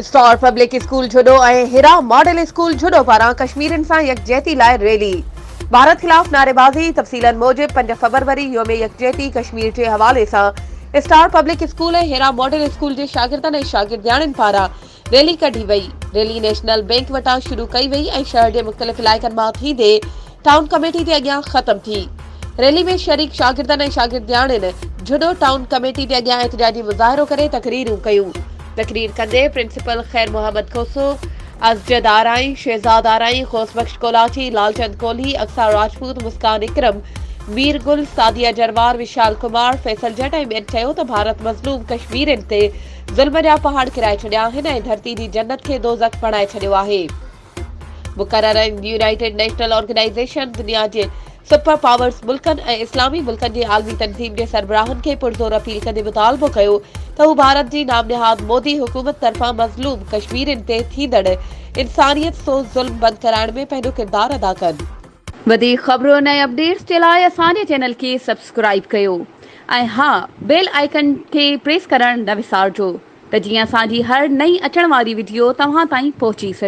Star public school जुडो ऐं हिरा model school जुडो पारां कश्मीरियुनि सां यकजहती लाइ रैली। भारत खिलाफ नारेबाज़ी तफ़सीलन मूजिब 5 फरवरी योम यकजहती कश्मीर जे हवाले सां स्टार पब्लिक स्कूल ऐं हिरा मॉडल स्कूल जे शागिर्दनि ऐं शागिर्दियाणियुनि पारां रैली कढी वई। रैली नेशनल बैंक वटां शुरू कई वई ऐं शहर जे मुख़्तलिफ़ इलाइक़नि मां थींदे टाउन कमेटी जे अॻियां ख़त्म थी। रैली में शरीक शागिर्दनि ऐं शागिर्दियाणियुनि जुडो टाउन कमेटी जे अॻियां एहतजाजी मुज़ाहिरो करे तकरीरूं कयूं। तकरीर कंदे प्रिंसिपल खैर मोहम्मद खोसो, अज़जद आराई, शहजाद आराई, खोसबख्श कोलाची, लालचंद कोहली, अक्सर राजपूत, मुस्कान इकरम, मीर गुल, सादिया जरवार, विशाल कुमार, फैसल जट ऐं ॿियनि चयो त भारत मज़लूम कश्मीरियुनि ते ज़ुल्म जा पहाड़ किराए छॾिया आहिनि ऐं धरती जी जन्नत खे दोज़ख बणाए छॾियो आहे। मुक़रर यूनाइटेड नेशनल ऑर्गेनाइज़ेशन दुनिया जे सुपर पावर्स मुल्कनि ऐं इस्लामी मुल्कनि जे आलमी तंज़ीम जे सरबराहनि खे पुरज़ोर अपील कंदे मुतालबो कयो त हू भारत जी नामनिहाद मोदी हुकूमत तरफ़ां मज़लूम कश्मीरियुनि ते थींदड़ इंसानियत सो ज़ुल्म बंदि कराइण में पंहिंजो किरदारु अदा कनि। वधीक ख़बरुनि ऐं अपडेट्स जे लाइ असांजे चैनल खे सब्सक्राइब कयो ऐं हा बेल आइकन खे प्रेस करणु न विसारिजो त जीअं असांजी हर नई अचण वारी वीडियो तव्हां ताईं पहुची सघे।